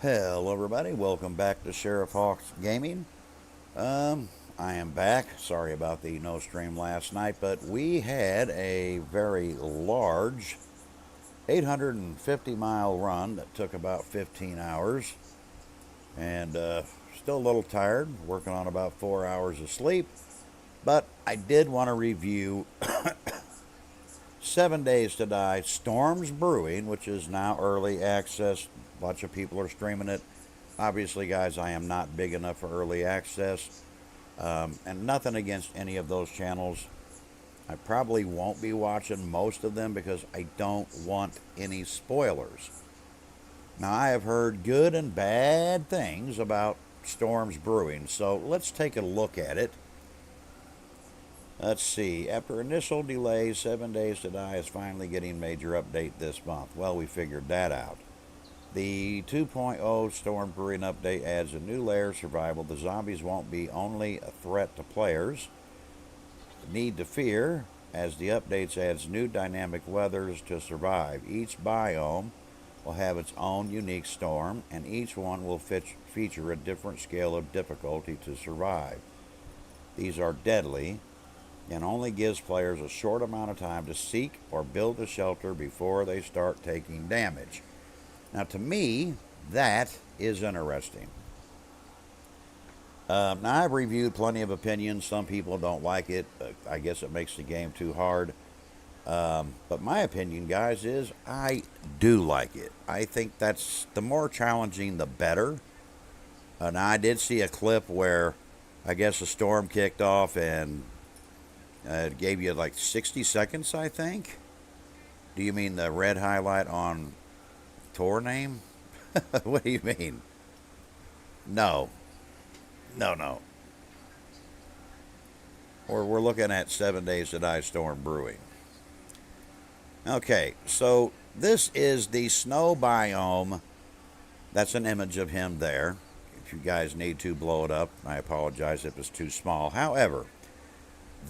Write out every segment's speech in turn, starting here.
Hello, everybody. Welcome back to Sheriff Hawks Gaming. I am back. Sorry about the no stream last night, but we had a very large 850-mile run that took about 15 hours, and still a little tired. Working on about 4 hours of sleep, but I did want to review 7 Days to Die Storms Brewing, which is now early access. A bunch of people are streaming it. Obviously, guys, I am not big enough for early access. And nothing against any of those channels. I probably won't be watching most of them because I don't want any spoilers. Now, I have heard good and bad things about Storms Brewing, so let's take a look at it. Let's see. After initial delays, 7 Days to Die is finally getting major update this month. Well, we figured that out. The 2.0 Storm Brewing update adds a new layer of survival. The zombies won't be only a threat to players. Need to fear, as the updates adds new dynamic weathers to survive. Each biome will have its own unique storm, and each one will feature a different scale of difficulty to survive. These are deadly, and only gives players a short amount of time to seek or build a shelter before they start taking damage. Now, to me, that is interesting. Now, I've reviewed plenty of opinions. Some people don't like it. I guess it makes the game too hard. But my opinion, guys, is I do like it. I think that's the more challenging, the better. Now, I did see a clip where I guess a storm kicked off and it gave you like 60 seconds, I think. Do you mean the red highlight on tour name? What do you mean? No. No. We're looking at 7 Days to Die Storm Brewing. Okay, so this is the snow biome. That's an image of him there. If you guys need to blow it up, I apologize if it's too small. However,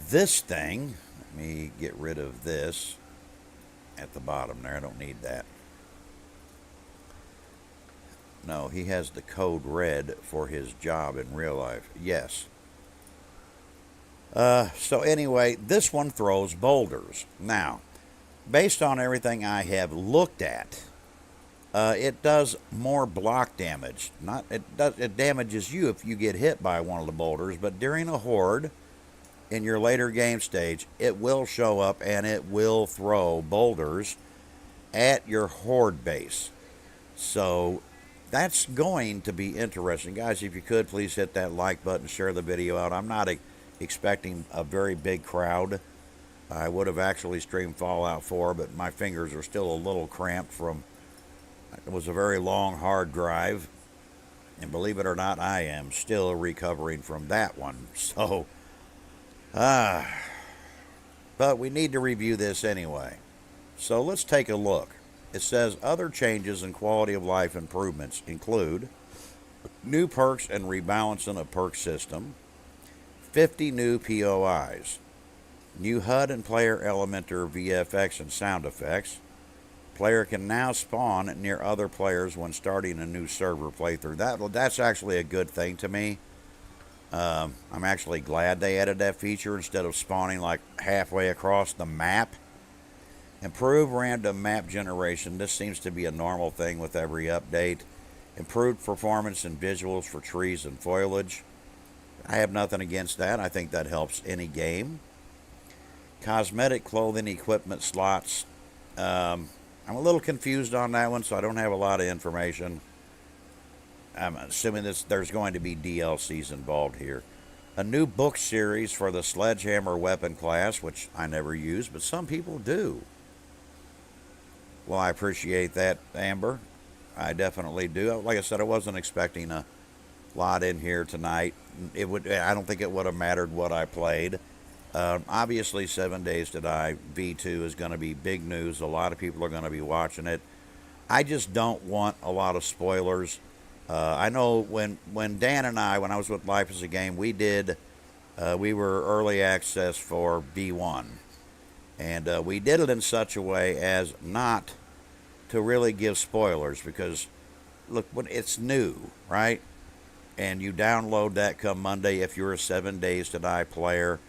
this thing, let me get rid of this at the bottom there. I don't need that. No, he has the code red for his job in real life. Yes. So anyway, this one throws boulders. Now, based on everything I have looked at, it does more block damage. It damages you if you get hit by one of the boulders, but during a horde, in your later game stage, it will show up and it will throw boulders at your horde base. So that's going to be interesting. Guys, if you could, please hit that like button, share the video out. I'm not expecting a very big crowd. I would have actually streamed Fallout 4, but my fingers are still a little cramped from, it was a very long, hard drive. And believe it or not, I am still recovering from that one. So, but we need to review this anyway. So let's take a look. It says other changes and quality of life improvements include new perks and rebalancing of perk system, 50 new POIs, new HUD and player Elementor VFX and sound effects. Player can now spawn near other players when starting a new server playthrough. That's actually a good thing to me. I'm actually glad they added that feature instead of spawning like halfway across the map. Improve random map generation. This seems to be a normal thing with every update. Improved performance and visuals for trees and foliage. I have nothing against that. I think that helps any game. Cosmetic clothing equipment slots. I'm a little confused on that one, so I don't have a lot of information. I'm assuming there's going to be DLCs involved here. A new book series for the sledgehammer weapon class, which I never use, but some people do. Well, I appreciate that, Amber. I definitely do. Like I said, I wasn't expecting a lot in here tonight. I don't think it would have mattered what I played. Obviously, 7 Days to Die V2 is going to be big news. A lot of people are going to be watching it. I just don't want a lot of spoilers. I know when Dan and I, when I was with Life as a Game, we were early access for V1. And we did it in such a way as not to really give spoilers, because look, when it's new, right? And you download that come Monday if you're a 7 Days to Die player.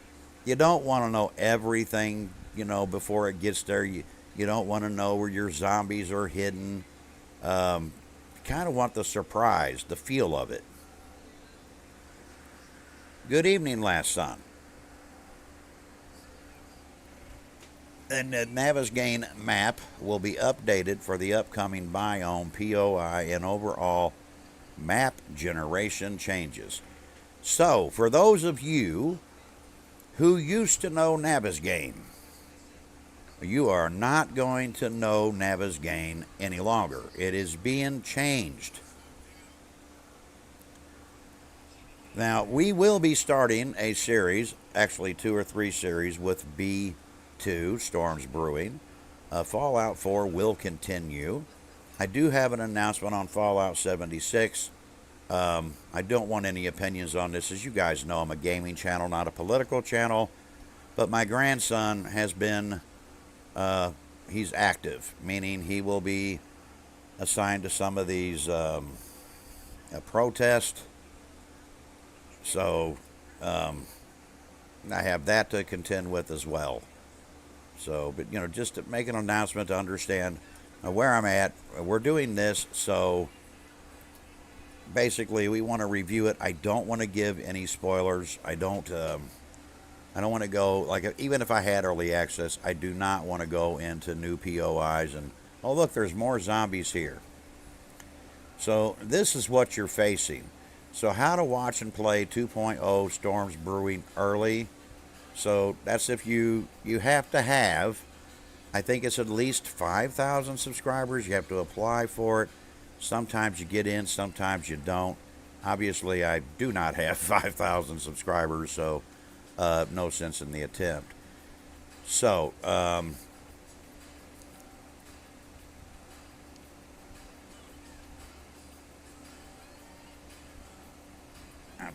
You don't want to know everything, before it gets there. You don't want to know where your zombies are hidden. Kind of want the surprise, the feel of it. Good evening, last son. And the Navezgane map will be updated for the upcoming biome POI and overall map generation changes. So, for those of you who used to know Navezgane, you are not going to know Navezgane any longer. It is being changed. Now, we will be starting a series, actually 2 or 3 series, with B2, Storms Brewing. Fallout 4 will continue. I do have an announcement on Fallout 76. I don't want any opinions on this. As you guys know, I'm a gaming channel, not a political channel. But my grandson has been, he's active, meaning he will be assigned to some of these protests. So I have that to contend with as well. So, but just to make an announcement to understand where I'm at. We're doing this, so basically we want to review it. I don't want to give any spoilers. I don't want to go, like, even if I had early access, I do not want to go into new POIs and, oh look, there's more zombies here. So this is what you're facing. So how to watch and play 2.0 Storms Brewing early. So that's if you have to have, I think it's at least 5,000 subscribers. You have to apply for it. Sometimes you get in, sometimes you don't. Obviously, I do not have 5,000 subscribers, so no sense in the attempt. So, I'm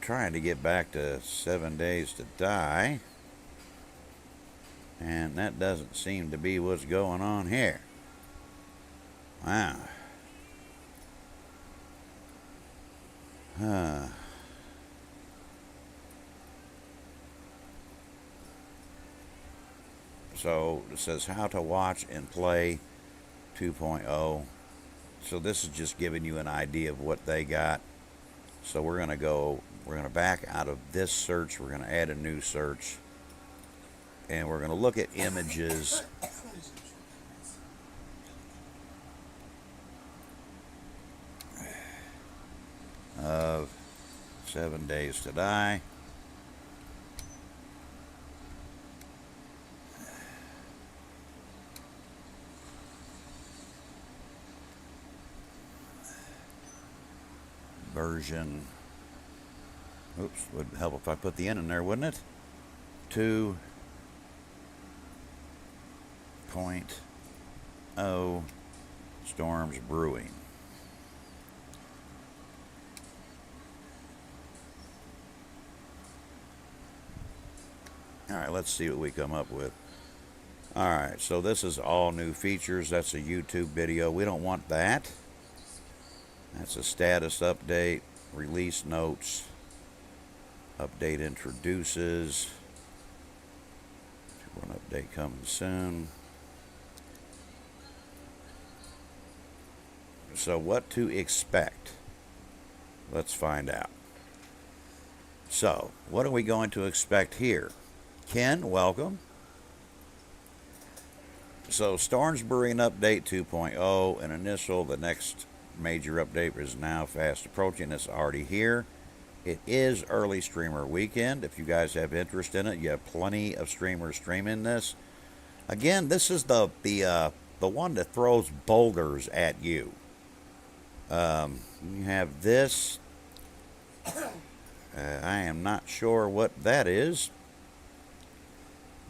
trying to get back to 7 Days to Die, and that doesn't seem to be what's going on here. Wow. So it says how to watch and play 2.0. So this is just giving you an idea of what they got. So we're going to back out of this search. We're going to add a new search. And we're going to look at images. Of 7 Days to Die. Version. Oops, would help if I put the N in there, wouldn't it? 2.0 Storms Brewing. All right, let's see what we come up with. All right, so this is all new features. That's a YouTube video. We don't want that. That's a status update, release notes, update introduces, one update coming soon. So what to expect? Let's find out. So, what are we going to expect here? Ken, welcome. So, Storms Brewing Update 2.0, an initial, the next major update is now fast approaching. It's already here. It is early streamer weekend. If you guys have interest in it, you have plenty of streamers streaming this. Again, this is the one that throws boulders at you. You have this. I am not sure what that is.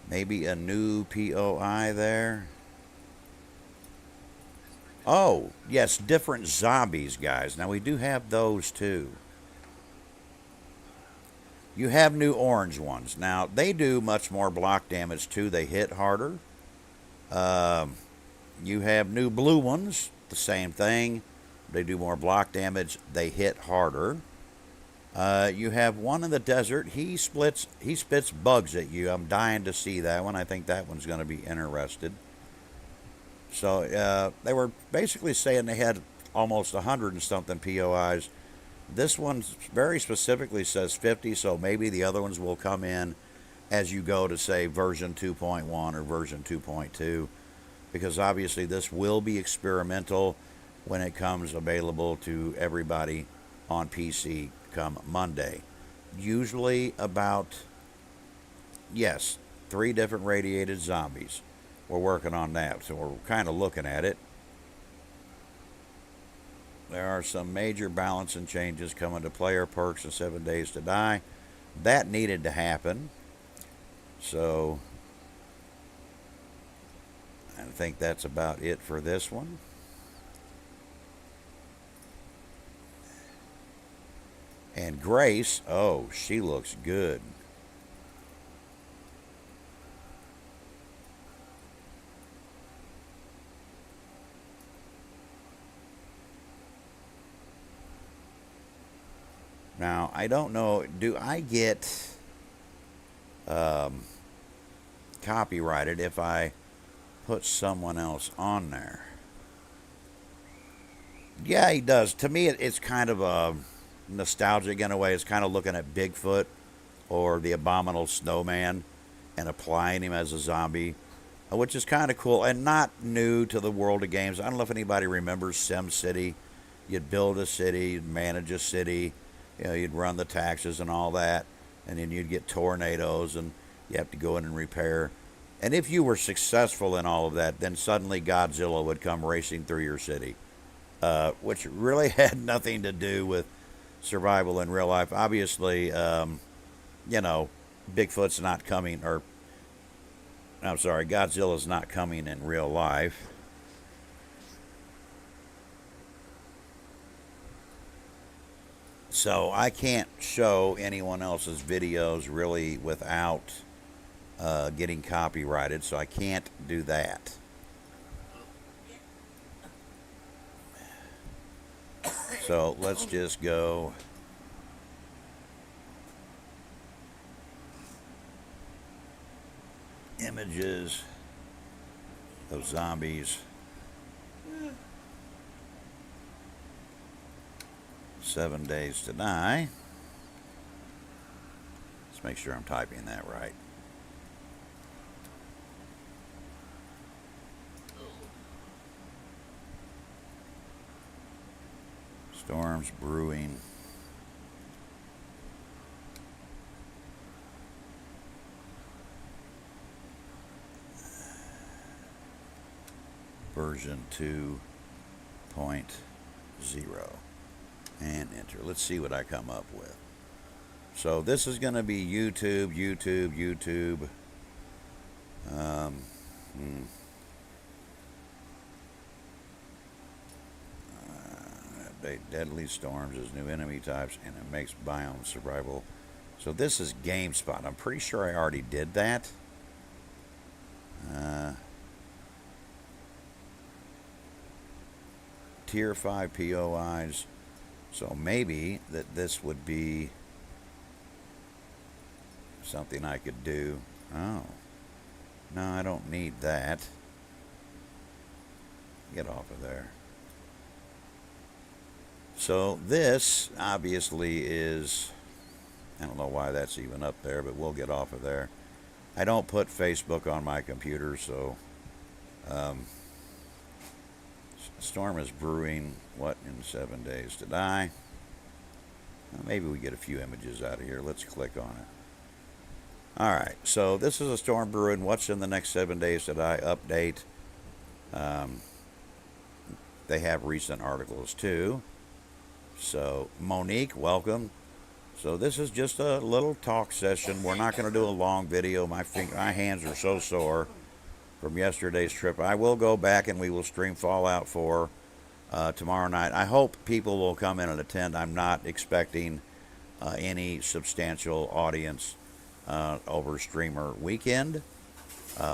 Maybe a new POI there. Oh, yes, different zombies, guys. Now, we do have those, too. You have new orange ones. Now, they do much more block damage, too. They hit harder. You have new blue ones. The same thing. They do more block damage. They hit harder. You have one in the desert. He spits bugs at you. I'm dying to see that one. I think that one's going to be interested. So they were basically saying they had almost 100 and something POIs. This one very specifically says 50, so maybe the other ones will come in as you go to, say, version 2.1 or version 2.2, because obviously this will be experimental when it comes available to everybody on PC come Monday. Usually about, yes, 3 different radiated zombies. We're working on that, so we're kind of looking at it. There are some major balancing changes coming to player perks in 7 Days to Die. That needed to happen. So I think that's about it for this one. And Grace, oh, she looks good. Now, I don't know, do I get copyrighted if I put someone else on there? Yeah, he does. To me, it's kind of a nostalgic in a way. It's kind of looking at Bigfoot or the Abominable Snowman and applying him as a zombie, which is kind of cool and not new to the world of games. I don't know if anybody remembers SimCity. You'd build a city, you'd manage a city, you'd run the taxes and all that, and then you'd get tornadoes and you have to go in and repair. And if you were successful in all of that, then suddenly Godzilla would come racing through your city, which really had nothing to do with survival in real life. Obviously, Bigfoot's not coming, or I'm sorry, Godzilla's not coming in real life. So I can't show anyone else's videos really without getting copyrighted, so I can't do that. So let's just go. Images of zombies. 7 Days to Die. Let's make sure I'm typing that right. Storms Brewing. Version 2.0. And enter. Let's see what I come up with. So this is going to be YouTube. Deadly storms as new enemy types, and it makes biome survival. So this is GameSpot. I'm pretty sure I already did that. Tier 5 POIs. So maybe that this would be something I could do. Oh. No, I don't need that. Get off of there. So this obviously is, I don't know why that's even up there, but we'll get off of there. I don't put Facebook on my computer, so Storm is brewing, what, in 7 Days to Die? Well, maybe we get a few images out of here. Let's click on it. Alright, so this is a storm brewing. What's in the next 7 Days to Die update? They have recent articles too. So, Monique, welcome. So this is just a little talk session. We're not going to do a long video. My hands are so sore from yesterday's trip. I will go back and we will stream Fallout 4 tomorrow night. I hope people will come in and attend. I'm not expecting any substantial audience over streamer weekend.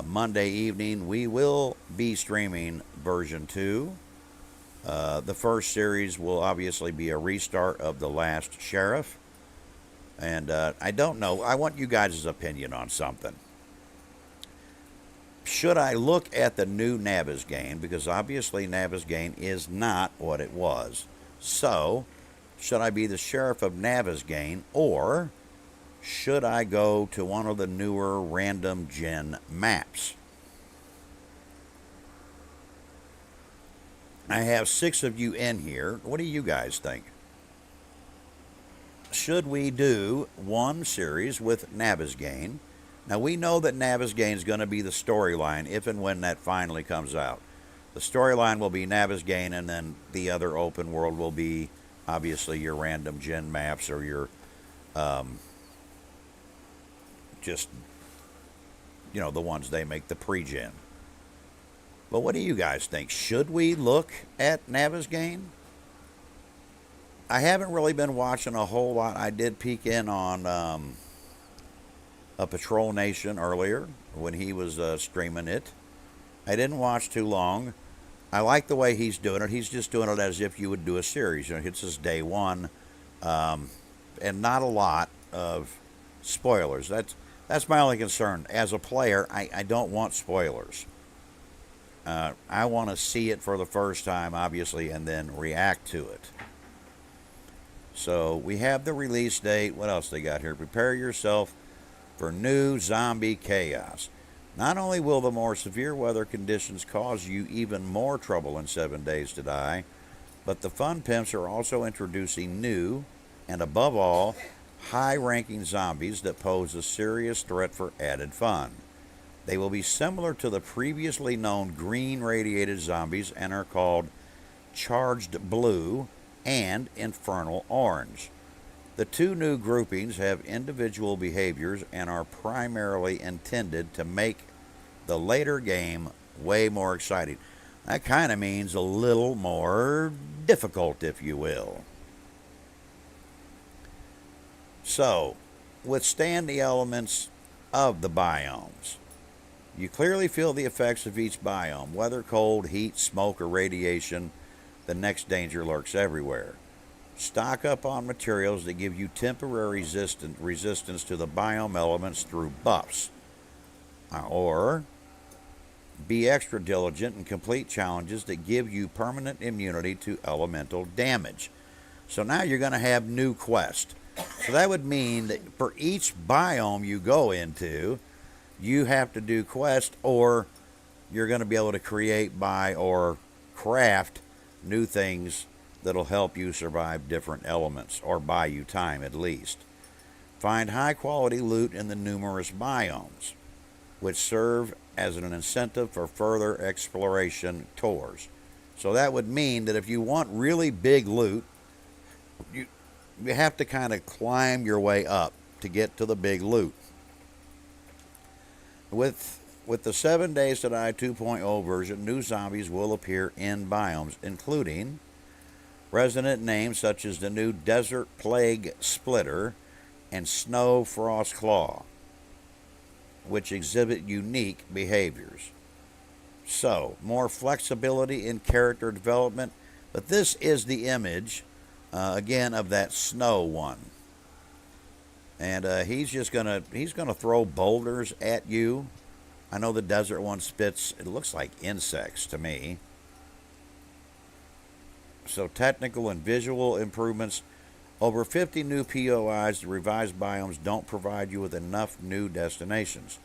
Monday evening we will be streaming version 2. The first series will obviously be a restart of The Last Sheriff. And I don't know. I want you guys' opinion on something. Should I look at the new Navezgane? Because obviously Navezgane is not what it was. So, should I be the Sheriff of Navezgane, or should I go to one of the newer random gen maps? I have 6 of you in here. What do you guys think? Should we do one series with Navezgane? Now, we know that Navezgane is going to be the storyline if and when that finally comes out. The storyline will be Navezgane, and then the other open world will be obviously your random gen maps or your just, the ones they make the pre-gen. But what do you guys think? Should we look at Navezgane? I haven't really been watching a whole lot. I did peek in on a Patrol Nation earlier when he was streaming it. I didn't watch too long. I like the way he's doing it. He's just doing it as if you would do a series. It's his day one, and not a lot of spoilers. That's my only concern. As a player, I don't want spoilers. I want to see it for the first time, obviously, and then react to it. So we have the release date. What else they got here? Prepare yourself for new zombie chaos. Not only will the more severe weather conditions cause you even more trouble in 7 Days to Die, but the fun pimps are also introducing new, and above all, high-ranking zombies that pose a serious threat for added fun. They will be similar to the previously known green-radiated zombies and are called Charged Blue and Infernal Orange. The 2 new groupings have individual behaviors and are primarily intended to make the later game way more exciting. That kind of means a little more difficult, if you will. So, withstand the elements of the biomes. You clearly feel the effects of each biome. Weather, cold, heat, smoke, or radiation. The next danger lurks everywhere. Stock up on materials that give you temporary resistance to the biome elements through buffs. Or be extra diligent and complete challenges that give you permanent immunity to elemental damage. So now you're going to have new quests. So that would mean that for each biome you go into, you have to do quests, or you're going to be able to create, buy, or craft new things that'll help you survive different elements, or buy you time at least. Find high-quality loot in the numerous biomes, which serve as an incentive for further exploration tours. So that would mean that if you want really big loot, you have to kind of climb your way up to get to the big loot. With the 7 Days to Die 2.0 version, new zombies will appear in biomes, including resonant names such as the new Desert Plague Splitter and Snow Frost Claw, which exhibit unique behaviors. So, more flexibility in character development, but this is the image, again, of that snow one. And he's gonna throw boulders at you. I know the desert one spits, it looks like insects to me. So technical and visual improvements. Over 50 new POIs. The revised biomes don't provide you with enough new destinations.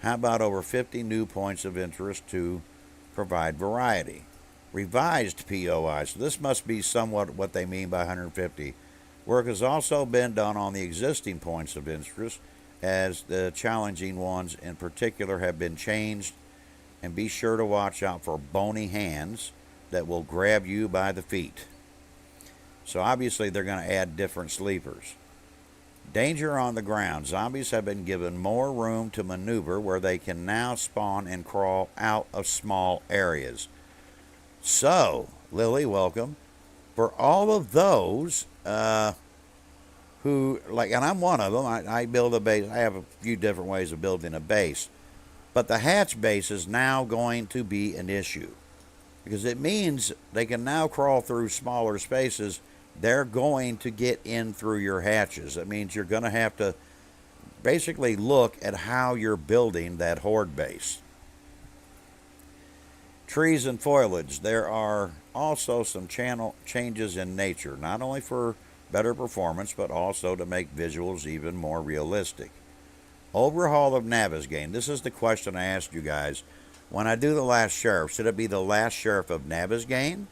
How about over 50 new points of interest to provide variety? Revised POIs. So this must be somewhat what they mean by 150. Work has also been done on the existing points of interest, as the challenging ones in particular have been changed, and be sure to watch out for bony hands that will grab you by the feet. So obviously they're going to add different sleepers. Danger on the ground. Zombies have been given more room to maneuver, where they can now spawn and crawl out of small areas. So, Lily, welcome. For all of those who, and I'm one of them, I build a base. I have a few different ways of building a base. But the hatch base is now going to be an issue. because it means they can now crawl through smaller spaces. They're going to get in through your hatches. That means you're going to have to basically look at how you're building that horde base. Trees and foliage. There are also some channel changes in nature, not only for better performance, but also to make visuals even more realistic. Overhaul of Navezgane. This is the question I asked you guys. When I do the last sheriff, should it be the last sheriff of Navezgane?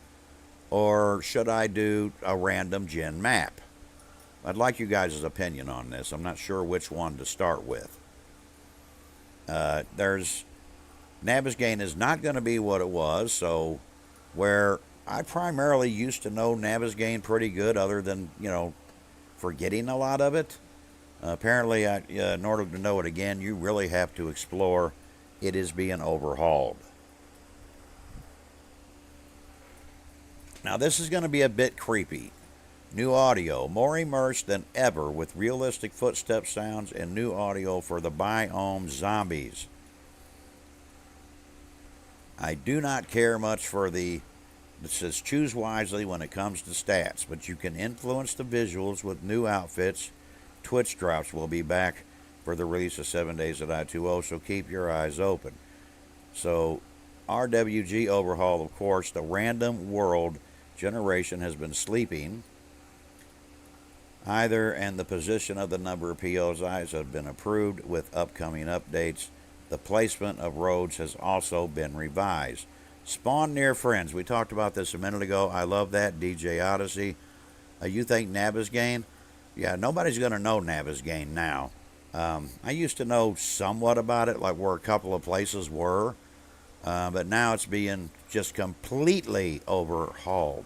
Or should I do a random gen map? I'd like you guys' opinion on this. I'm not sure which one to start with. Navezgane is not going to be what it was, so where I primarily used to know Navezgane pretty good, other than, forgetting a lot of it. Apparently, in order to know it again, you really have to explore. It is being overhauled. Now, this is going to be a bit creepy. New audio, more immersed than ever with realistic footstep sounds and new audio for the biome zombies. I do not care much for it says choose wisely when it comes to stats, but you can influence the visuals with new outfits. Twitch drops will be back for the release of 7 Days at I2O, so keep your eyes open. So, RWG overhaul, of course, the random world generation has been sleeping. Either and the position of the number of POIs have been approved with upcoming updates. The placement of roads has also been revised. Spawn near friends. We talked about this a minute ago. I love that. DJ Odyssey. You think Navezgane? Yeah, nobody's going to know Navezgane now. I used to know somewhat about it, like where a couple of places were. But now it's being just completely overhauled.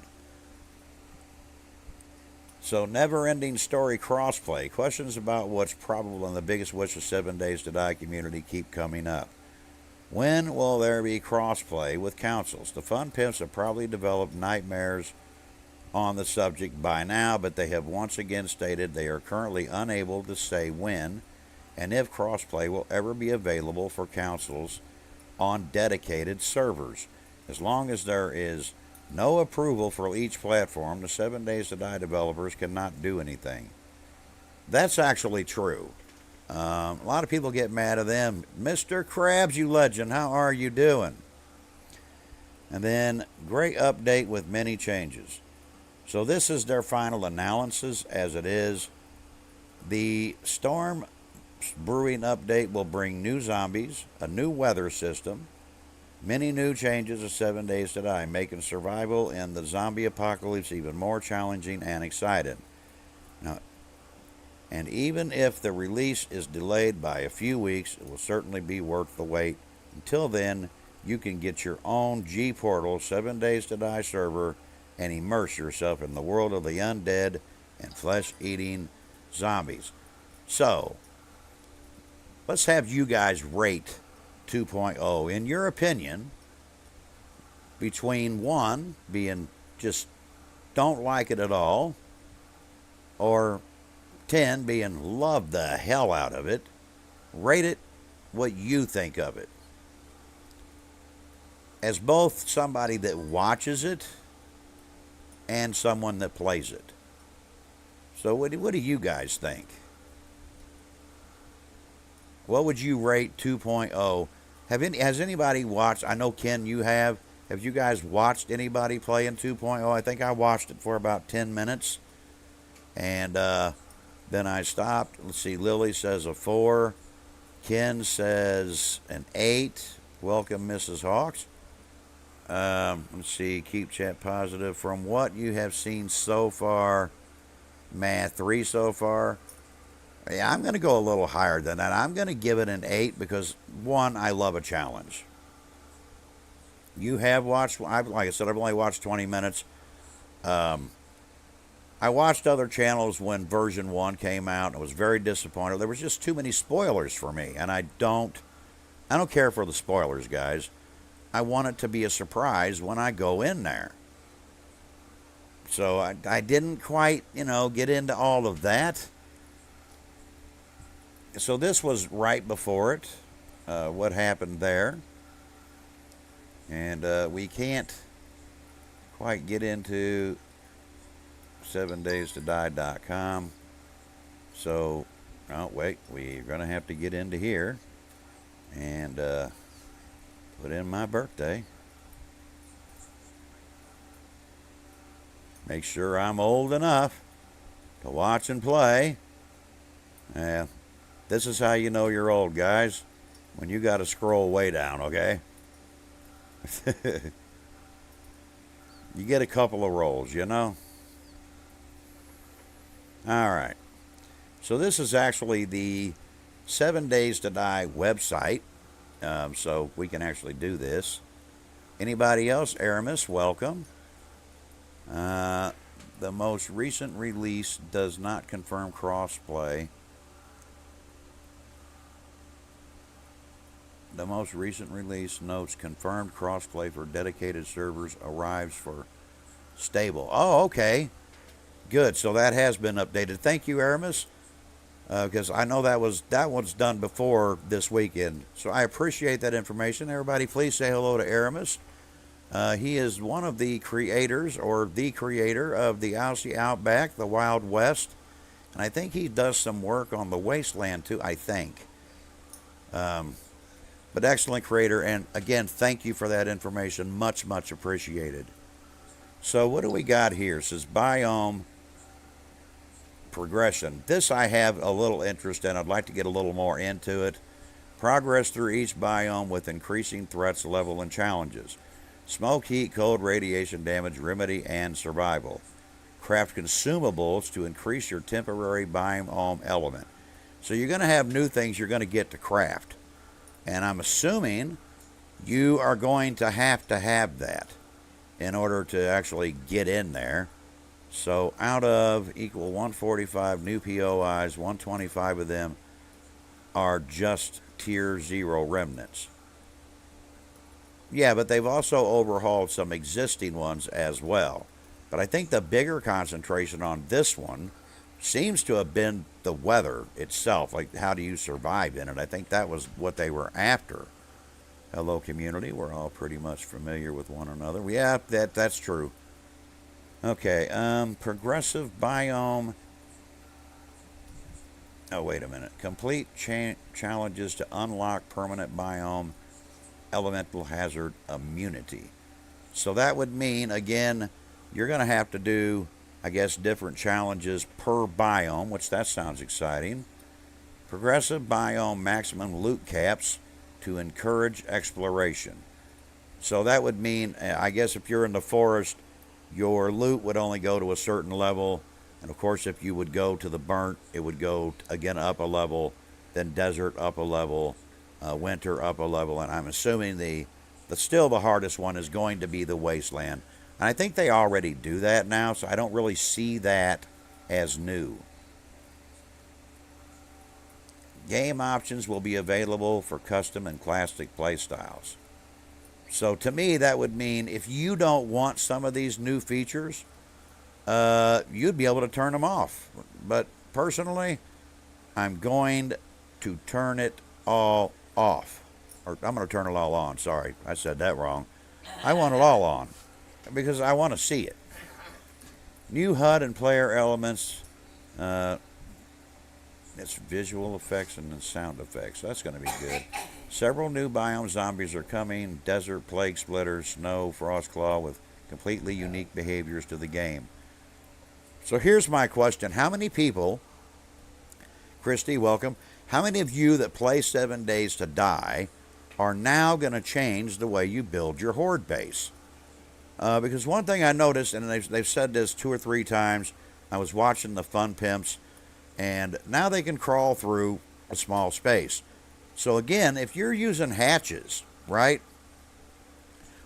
So, never-ending story crossplay. Questions about what's probable and the biggest wish of 7 Days to Die community keep coming up. When will there be crossplay with councils? The fun pimps have probably developed nightmares on the subject by now, but they have once again stated they are currently unable to say when and if crossplay will ever be available for councils on dedicated servers. As long as there is no approval for each platform, the 7 Days to Die developers cannot do anything. That's actually true. A lot of people get mad at them. Mr. Krabs, you legend, how are you doing? And then, great update with many changes. So this is their final analysis as it is. The Storm Brewing update will bring new zombies, a new weather system, many new changes of 7 Days to Die, making survival in the zombie apocalypse even more challenging and exciting. Now, and even if the release is delayed by a few weeks, it will certainly be worth the wait. Until then, you can get your own G-Portal 7 Days to Die server and immerse yourself in the world of the undead and flesh-eating zombies. So, let's have you guys rate 2.0. In your opinion, between 1 being just don't like it at all, or 10 being love the hell out of it, rate it what you think of it. As both somebody that watches it and someone that plays it. So what do you guys think? What would you rate 2.0? Has anybody watched? I know, Ken, you have. Have you guys watched anybody play in 2.0? I think I watched it for about 10 minutes. And then I stopped. Let's see. Lily says a 4. Ken says an 8. Welcome, Mrs. Hawks. Let's see. Keep chat positive. From what you have seen so far, Matt, 3 so far. Yeah, I'm going to go a little higher than that. I'm going to give it an 8 because, 1, I love a challenge. You have watched, like I said, I've only watched 20 minutes. I watched other channels when version 1 came out. I was very disappointed. There was just too many spoilers for me, and I don't care for the spoilers, guys. I want it to be a surprise when I go in there. So I didn't quite, get into all of that. So this was right before it, what happened there. And we can't quite get into 7daystoDie.com. So, oh, wait, we're going to have to get into here and put in my birthday. Make sure I'm old enough to watch and play. This is how you know you're old, guys. When you got to scroll way down, okay? You get a couple of rolls, you know? All right. So this is actually the 7 Days to Die website. So we can actually do this. Anybody else? Aramis, welcome. The most recent release does not confirm crossplay. The most recent release notes confirmed crossplay for dedicated servers arrives for stable. Oh, okay. Good. So that has been updated. Thank you, Aramis. Because I know that was done before this weekend. So I appreciate that information. Everybody, please say hello to Aramis. He is one of the creators, or the creator of the Aussie Outback, the Wild West. And I think he does some work on the Wasteland too, I think. But excellent creator, and again, thank you for that information. Much, much appreciated. So what do we got here? It says biome progression. This I have a little interest in. I'd like to get a little more into it. Progress through each biome with increasing threats, level, and challenges. Smoke, heat, cold, radiation damage, remedy, and survival. Craft consumables to increase your temporary biome element. So you're going to have new things you're going to get to craft. And I'm assuming you are going to have that in order to actually get in there. So out of equal 145 new POIs, 125 of them are just tier 0 remnants. Yeah, but they've also overhauled some existing ones as well. But I think the bigger concentration on this one seems to have been the weather itself, like how do you survive in it. I think that was what they were after. Hello, community. We're all pretty much familiar with one another. Yeah, that's true. Okay, progressive biome. Oh, wait a minute. Complete challenges to unlock permanent biome elemental hazard immunity. So that would mean, again, you're going to have to do, I guess, different challenges per biome, which that sounds exciting. Progressive biome maximum loot caps to encourage exploration. So that would mean, I guess, if you're in the forest, your loot would only go to a certain level. And of course, if you would go to the burnt, it would go again up a level, then desert up a level, winter up a level. And I'm assuming still the hardest one is going to be the wasteland. And I think they already do that now, so I don't really see that as new. Game options will be available for custom and classic playstyles. So to me, that would mean if you don't want some of these new features, you'd be able to turn them off. But personally, I'm going to turn it all off. Or I'm going to turn it all on. Sorry, I said that wrong. I want it all on because I want to see it. New HUD and player elements. It's visual effects and then sound effects. That's going to be good. Several new biome zombies are coming. Desert, plague splitters, snow, frost claw with completely unique behaviors to the game. So here's my question. How many people, Christy, welcome. How many of you that play 7 Days to Die are now going to change the way you build your horde base? Because one thing I noticed, and they've said this 2 or 3 times, I was watching the Fun Pimps, and now they can crawl through a small space. So again, if you're using hatches, right,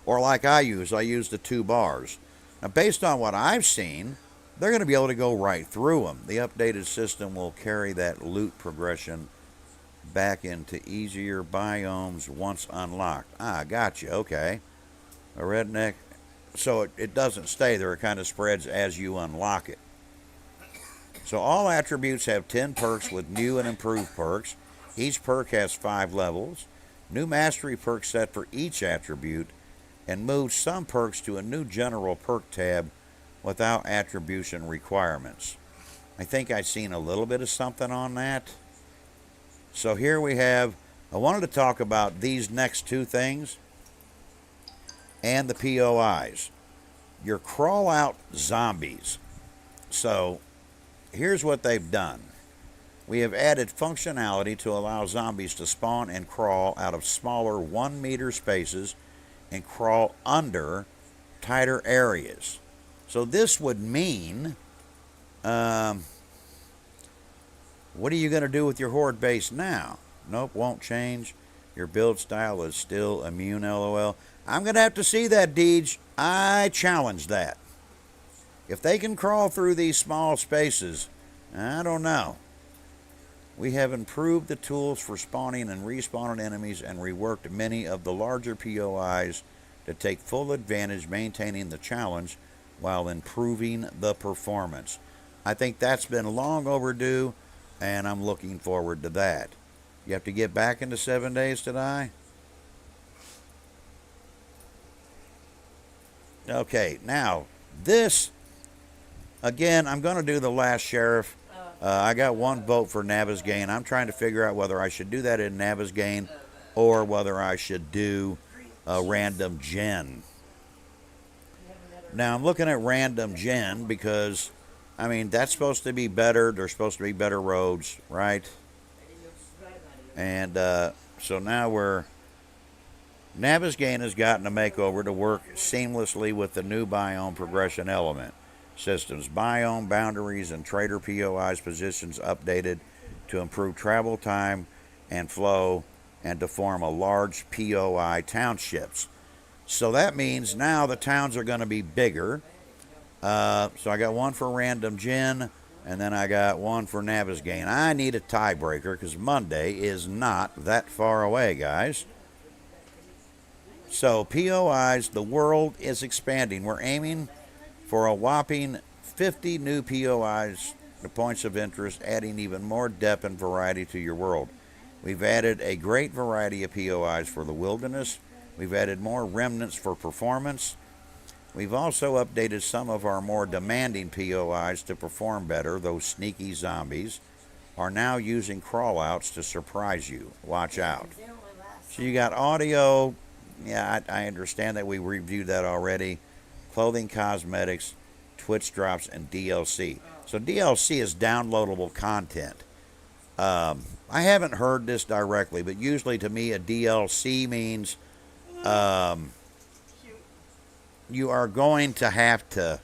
or like I use the 2 bars. Now, based on what I've seen, they're going to be able to go right through them. The updated system will carry that loot progression back into easier biomes once unlocked. Gotcha, okay. A redneck. So it doesn't stay there. It kind of spreads as you unlock it. So all attributes have 10 perks with new and improved perks. Each perk has 5 levels. New mastery perks set for each attribute. and moved some perks to a new general perk tab without attribution requirements. I think I've seen a little bit of something on that. So here we have, I wanted to talk about these next two things and the POIs. Your crawl out zombies. So here's what they've done. We have added functionality to allow zombies to spawn and crawl out of smaller 1 meter spaces and crawl under tighter areas. So this would mean, what are you going to do with your horde base now? Nope, won't change. Your build style is still immune, lol. I'm going to have to see that, Deej. I challenge that. If they can crawl through these small spaces, I don't know. We have improved the tools for spawning and respawning enemies and reworked many of the larger POIs to take full advantage, maintaining the challenge while improving the performance. I think that's been long overdue, and I'm looking forward to that. You have to get back into 7 days to die? Okay, now, this, again, I'm going to do the last sheriff. I got one vote for Navezgane. I'm trying to figure out whether I should do that in Navezgane or whether I should do a random gen. Now, I'm looking at random gen because, I mean, that's supposed to be better. There's supposed to be better roads, right? And so now Navezgane has gotten a makeover to work seamlessly with the new biome progression element. Systems, biome, boundaries, and trader POIs positions updated to improve travel time and flow and to form a large POI townships. So that means now the towns are going to be bigger. So I got one for random gen, and then I got one for Navezgane. I need a tiebreaker because Monday is not that far away, guys. So POIs, the world is expanding. We're aiming for a whopping 50 new POIs, the points of interest, adding even more depth and variety to your world. We've added a great variety of POIs for the wilderness. We've added more remnants for performance. We've also updated some of our more demanding POIs to perform better. Those sneaky zombies are now using crawlouts to surprise you. Watch out. So you got audio. Yeah, I understand that we reviewed that already. Clothing, cosmetics, Twitch drops, and DLC. So DLC is downloadable content. I haven't heard this directly, but usually to me a DLC means you are going to have to...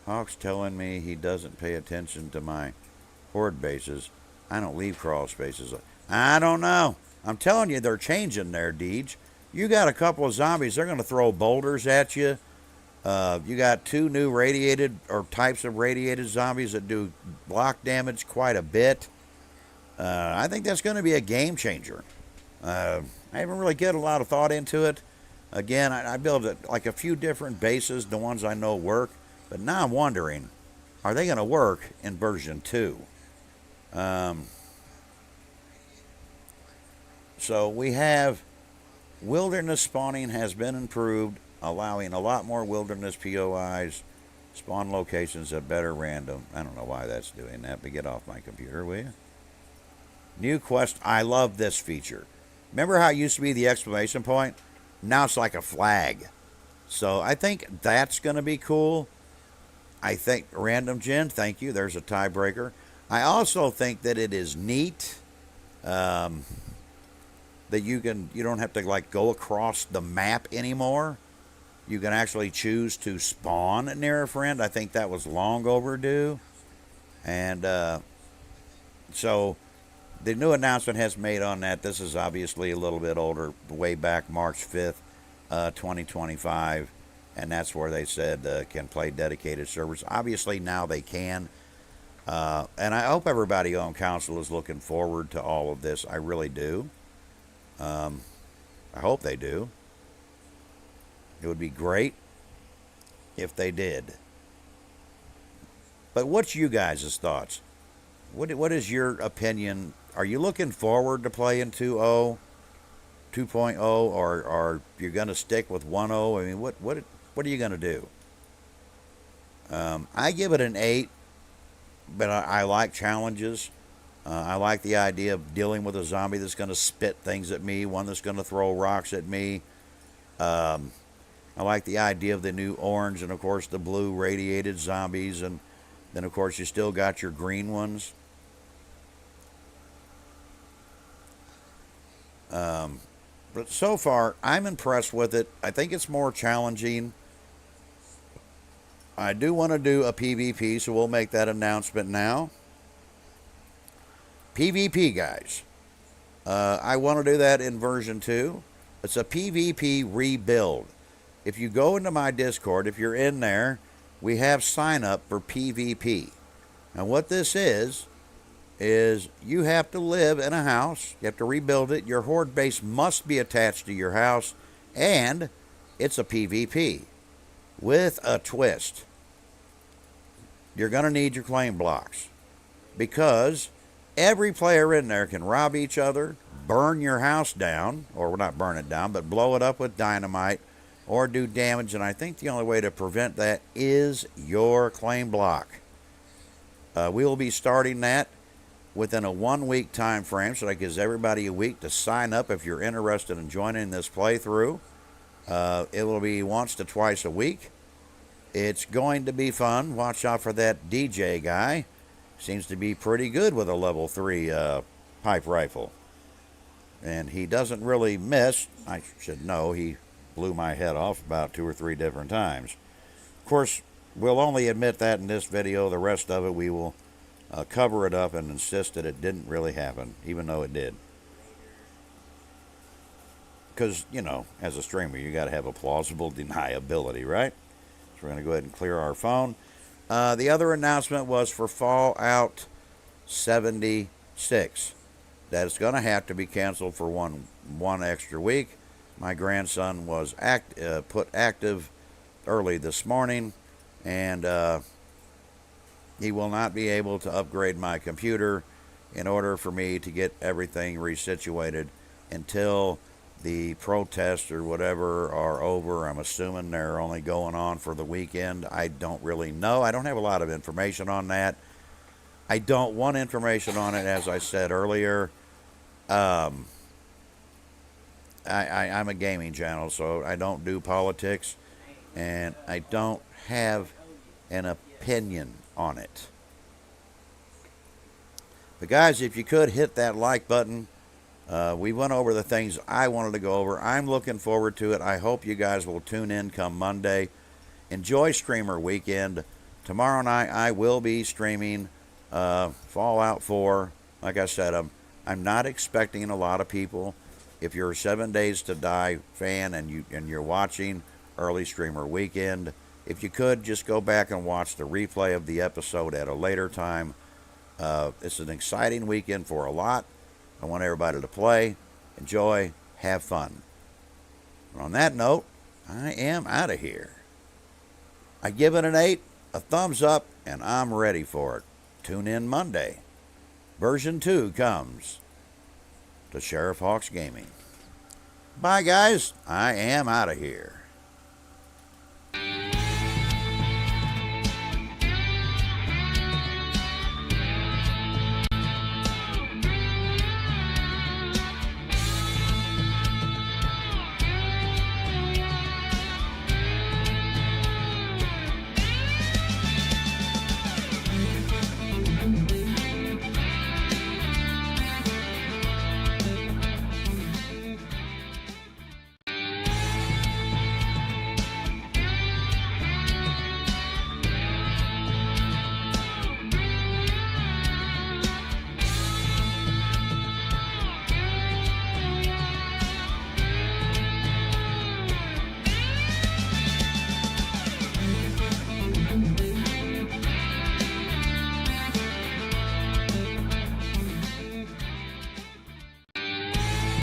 Hawk's telling me he doesn't pay attention to my horde bases. I don't leave crawl spaces. I don't know. I'm telling you, they're changing there, Deej. You got a couple of zombies. They're going to throw boulders at you. You got two new radiated or types of radiated zombies that do block damage quite a bit. I think that's going to be a game changer. I haven't really get a lot of thought into it. Again, I built like a few different bases, the ones I know work. But now I'm wondering, are they going to work in version 2? So we have wilderness spawning has been improved, allowing a lot more wilderness POIs, spawn locations at better random. I don't know why that's doing that, but get off my computer, will you? New quest. I love this feature. Remember how it used to be the exclamation point? Now it's like a flag. So I think that's going to be cool. I think random gen, thank you. There's a tiebreaker. I also think that it is neat that you don't have to like go across the map anymore. You can actually choose to spawn near a friend. I think that was long overdue. And so the new announcement has made on that. This is obviously a little bit older, way back March 5th, 2025. And that's where they said can play dedicated servers. Obviously now they can. And I hope everybody on council is looking forward to all of this. I really do. I hope they do. It would be great if they did. But what's you guys' thoughts? What is your opinion? Are you looking forward to playing 2.0 2.0, or you're going to stick with 1.0? I mean, what are you going to do? I give it an 8, but I like challenges. I like the idea of dealing with a zombie that's going to spit things at me, one that's going to throw rocks at me. I like the idea of the new orange and, of course, the blue radiated zombies. And then, of course, you still got your green ones. But so far, I'm impressed with it. I think it's more challenging. I do want to do a PvP, so we'll make that announcement now. PvP, guys. I want to do that in version 2. It's a PvP rebuild. If you go into my Discord, if you're in there, we have sign up for PvP. Now, what this is you have to live in a house. You have to rebuild it. Your horde base must be attached to your house, and it's a PvP with a twist. You're going to need your claim blocks because every player in there can rob each other, burn your house down, or not burn it down, but blow it up with dynamite or do damage. And I think the only way to prevent that is your claim block. We will be starting that within a 1-week time frame, so that gives everybody a week to sign up if you're interested in joining this playthrough. It will be once to twice a week. It's going to be fun. Watch out for that DJ guy. Seems to be pretty good with a level 3 pipe rifle. And he doesn't really miss. I should know, he blew my head off about 2 or 3 different times. Of course, we'll only admit that in this video. The rest of it we will cover it up and insist that it didn't really happen, even though it did. Because, you know, as a streamer, you got to have a plausible deniability, right? So we're going to go ahead and clear our phone. The other announcement was for Fallout 76. That it's going to have to be canceled for one extra week. My grandson was put active early this morning, and he will not be able to upgrade my computer in order for me to get everything resituated until the protests or whatever are over. I'm assuming they're only going on for the weekend. I don't really know. I don't have a lot of information on that. I don't want information on it, as I said earlier. I'm a gaming channel, so I don't do politics, and I don't have an opinion on it. But guys, if you could hit that like button. We went over the things I wanted to go over. I'm looking forward to it. I hope you guys will tune in come Monday. Enjoy Streamer Weekend. Tomorrow night I will be streaming Fallout 4. Like I said, I'm not expecting a lot of people. If you're a 7 Days to Die fan and you're watching early Streamer Weekend, if you could just go back and watch the replay of the episode at a later time. It's an exciting weekend for a lot. I want everybody to play, enjoy, have fun. And on that note, I am out of here. I give it an 8, a thumbs up, and I'm ready for it. Tune in Monday. Version 2 comes to Sheriff Hawks Gaming. Bye, guys. I am out of here.